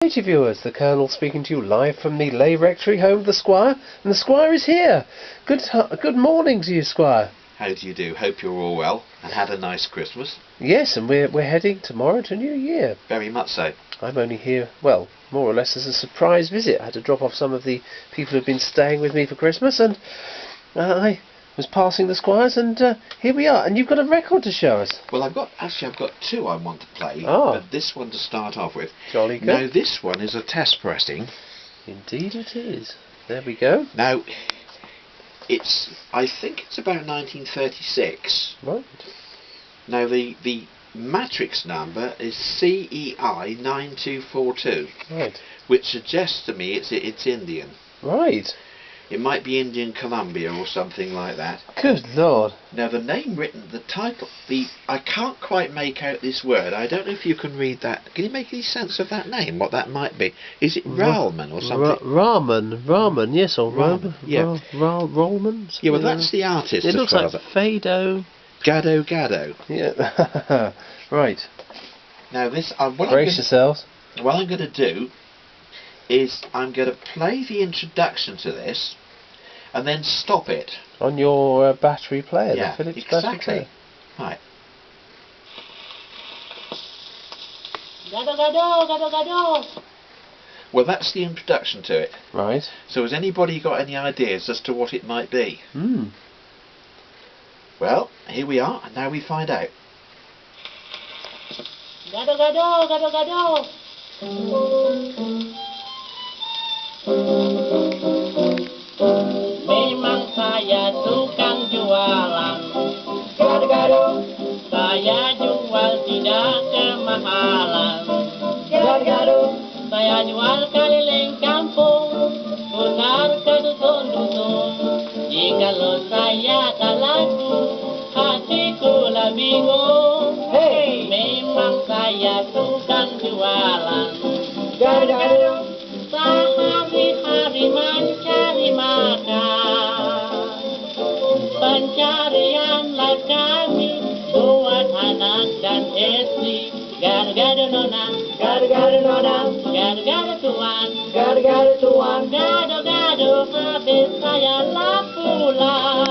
Hey viewers, the Colonel speaking to you live from the Lay Rectory, home of the Squire, and the Squire is here. Good morning to you, Squire. How do you do? Hope you're all well and had a nice Christmas. Yes, and we're heading tomorrow to New Year. Very much so. I'm only here, well, more or less as a surprise visit. I had to drop off some of the people who've been staying with me for Christmas, and I was passing the Squires, and here we are. And you've got a record to show us. Well, I've got two I want to play, but this one to start off with. Jolly good. Now, this one is a test pressing. Indeed it is. There we go. Now, I think it's about 1936. Right. Now, the matrix number is CEI 9242. Right. Which suggests to me it's Indian. Right. It might be Indian Columbia or something like that. Good Lord. Now the name written, the title, I can't quite make out this word. I don't know if you can read that. Can you make any sense of that name, what that might be? Is it Ralman or something? Ramen, yes, or Ramen, yeah. Rolman? Yeah, well that's the artist. It looks like Fado. Gado. Yeah. Right. Now this, brace yourselves. What I'm going to do is I'm going to play the introduction to this and then stop it. On your battery player, yeah, the Philips exactly. battery player. Right. Gado. Well, that's the introduction to it. Right. So has anybody got any ideas as to what it might be? Well, here we are, and now we find out. Gado. Memang saya tukang jualan. Gado. Saya jual tidak kemahalan. Gado. Saya jual keliling kampung, putar ke dusun-dusun. Jikalau saya tak laku, hatiku lah bingung. Hey, memang saya tukang jualan. Gado. Sehari-hari mencari makan, pencarianlah kami buat anak dan istri. Gado nona, gado tuan, gado habis saya lah pulang.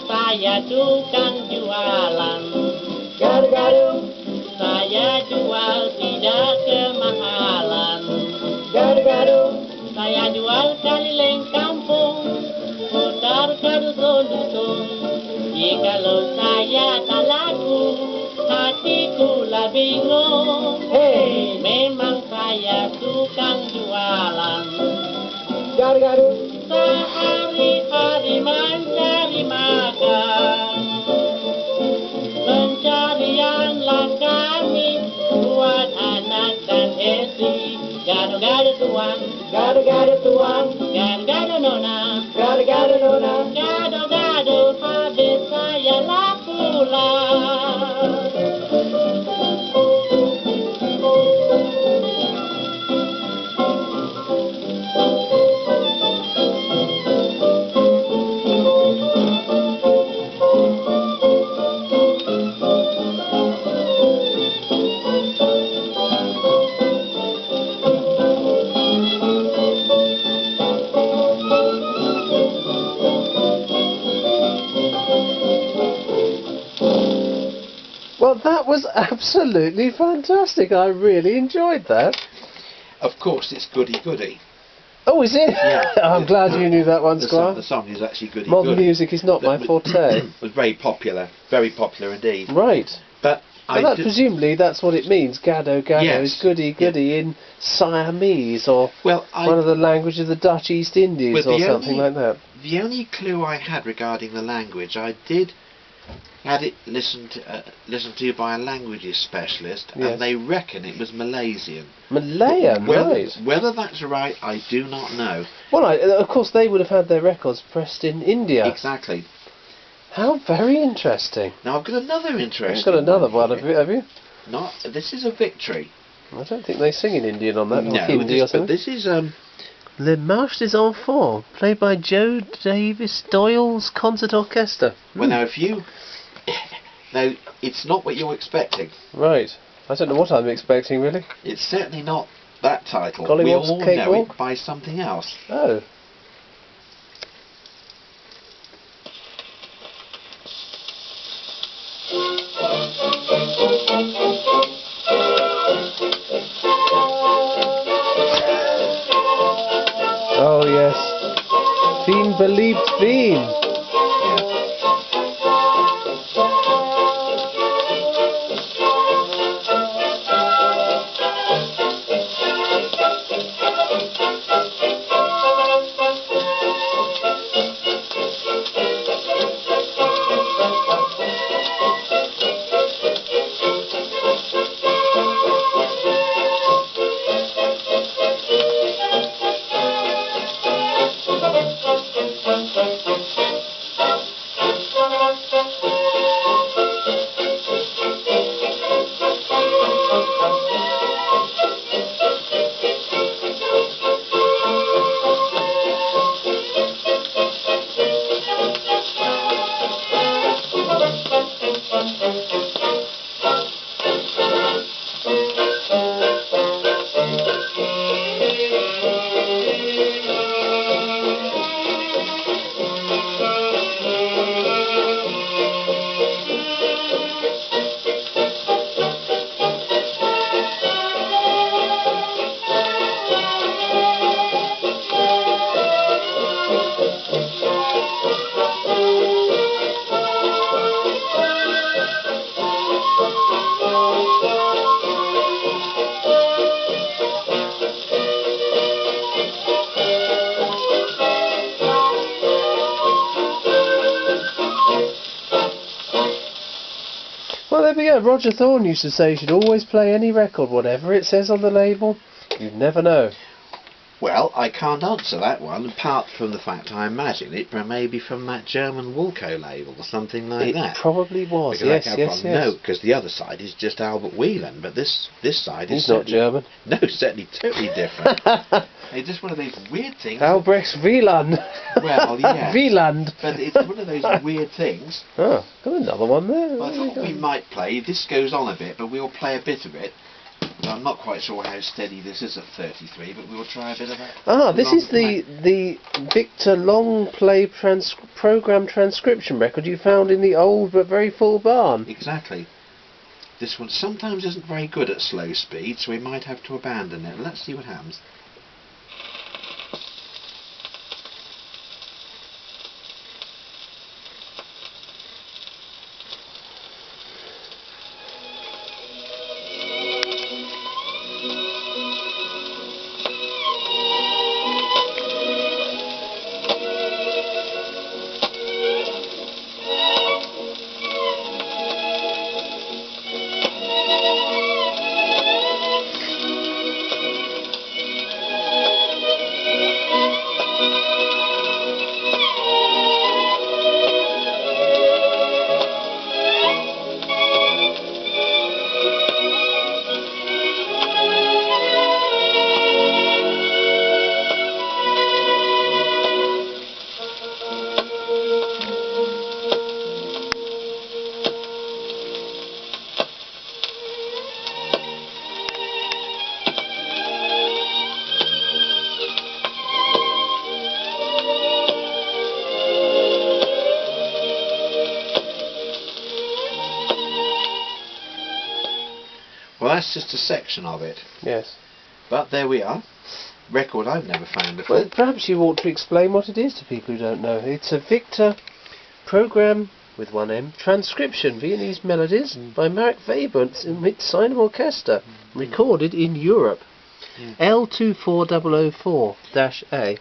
Saya tukang jualan. Gado. Saya jual tidak kemahalan. Gado. Saya jual keliling kampung, putar ke dusun-dusun. Jikalau saya tak laku, hatiku lah bingung. Hey, memang saya tukang jualan. Gado. Sehari-hari mencari makan, pencarianlah kami buat anak dan istri. Gado tuan, gado nona, gado habis saya lah pulang. Well, that was absolutely fantastic. I really enjoyed that. Of course, it's Goody. Oh, Oh, is it? Yeah. I'm glad you knew that one, The Squire. song is actually Goody Modern Goody. music is not my forte. It was very popular indeed. Right. But Well, presumably that's what it means. Gado, Gado Yes. is goody, goody in Siamese, or well, one of the languages of the Dutch East Indies, Well, or something like that. The only clue I had regarding the language, I did had it listened to by a languages specialist, Yes. and they reckon it was Malaysian. Malayan, right. Whether that's right, I do not know. Well, of course they would have had their records pressed in India. Exactly. How very interesting. Now I've got another interesting. You've got another one, here. have you? This is a victory. I don't think they sing in Indian on that, or No, Hindi or something. but this is Le Marche des Enfants, played by Joe Davis Doyle's Concert Orchestra. Well, now if you now it's not what you're expecting. Right. I don't know what I'm expecting, really. It's certainly not that title. Gollywog's We all know Cakewalk? it by something else. Oh. Oh yes. Fiend believed fiend. Well, there we go. Roger Thorne used to say you should always play any record, whatever it says on the label. You never know. Well, I can't answer that one, apart from the fact I imagine it maybe from that German Wilco label or something like that. It probably was, Because yes. No, because the other side is just Albert Wieland, but this side is... He's not German. No, certainly totally different. It's just one of those weird things... Albrecht Wieland. Well, yeah. Wieland. But it's one of those weird things. Oh, got another one there. I thought we might play, this goes on a bit, but we'll play a bit of it. I'm not quite sure how steady this is at 33, but we'll try a bit of that. Ah, this is the Victor Long play program transcription record you found in the old but very full barn. Exactly. This one sometimes isn't very good at slow speed, so we might have to abandon it. Let's see what happens. Well, that's just a section of it. Yes. But there we are. record I've never found before. Well, perhaps you ought to explain what it is to people who don't know. It's a Victor program with one M, Transcription, Viennese Melodies by Marek Weber mit seinem Orchester, recorded in Europe. L24004-A.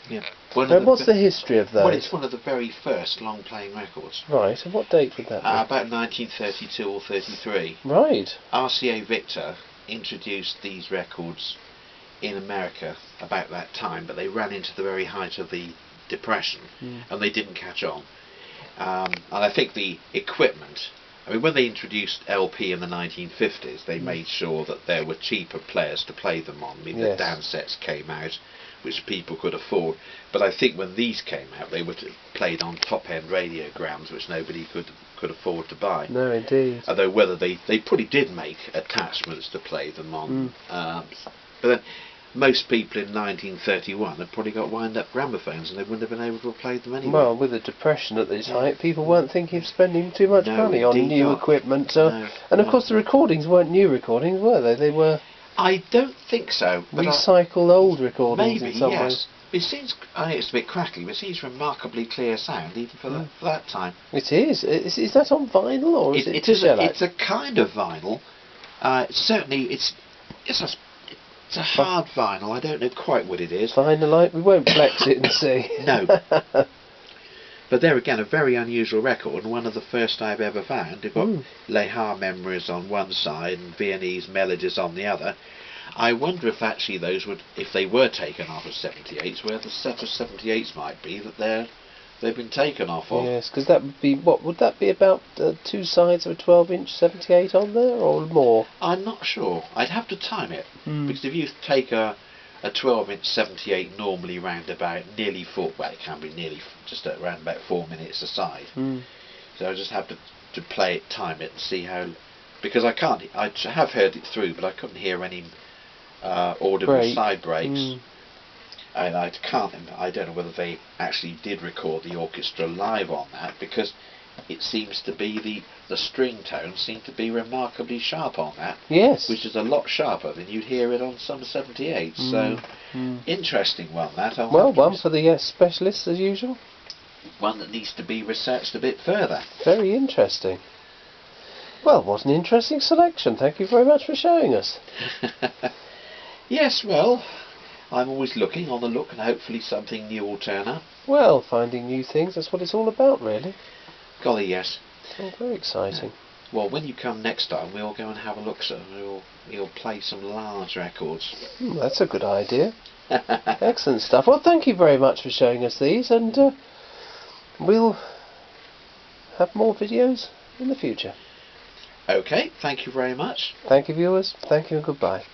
Yeah. What's the history of those? Well, it's one of the very first long-playing records. Right, and what date would that be? About 1932 or 33. Right. RCA Victor introduced these records in America about that time, but they ran into the very height of the Depression, and they didn't catch on. And I think the equipment, I mean, when they introduced LP in the 1950s, they made sure that there were cheaper players to play them on. I mean, the dance sets came out, which people could afford, but I think when these came out, they were played on top-end radiograms, which nobody could afford to buy. No, indeed. Although whether they probably did make attachments to play them on, but then most people in 1931 had probably got wind-up gramophones, and they wouldn't have been able to have played them anyway. Well, with the Depression at this height, people weren't thinking of spending too much money on indeed new not. equipment. No, and of course the recordings weren't new recordings, were they? They were I don't think so. But recycled old recordings maybe, in some yes. ways. It seems, I know it's a bit crackly, but it seems remarkably clear sound, even for that time. It is. Is that on vinyl or is it shellac? It's a kind of vinyl. Certainly, it's a hard vinyl. I don't know quite what it is. Vinylite. We won't flex it and see. No. But there again, a very unusual record, and one of the first I've ever found. You've got Lehar Memories on one side and Viennese Melodies on the other. I wonder if actually those would, if they were taken off of 78s, where the set of 78s might be that they've been taken off of. Yes, because that would be, what would that be, about two sides of a 12-inch 78 on there, or more? I'm not sure. I'd have to time it, because if you take a 12-inch 78 normally round about nearly 4, well, it can be nearly just around about 4 minutes a side. So I just have to play it, time it, and see how, because I have heard it through, but I couldn't hear any audible side breaks. And I don't know whether they actually did record the orchestra live on that, because it seems to be the string tones seem to be remarkably sharp on that. Yes. Which is a lot sharper than you'd hear it on some 78s. So, interesting one that. Well, one for the specialists as usual. One that needs to be researched a bit further. Very interesting. Well, what an interesting selection. Thank you very much for showing us. Yes, well, I'm always looking on the look, and hopefully something new will turn up. Well, finding new things, that's what it's all about, really. Golly, yes. Oh, very exciting. Well, when you come next time, we'll go and have a look, so we'll play some large records. That's a good idea. Excellent stuff. Well, thank you very much for showing us these, and we'll have more videos in the future. Okay, thank you very much. Thank you, viewers. Thank you and goodbye.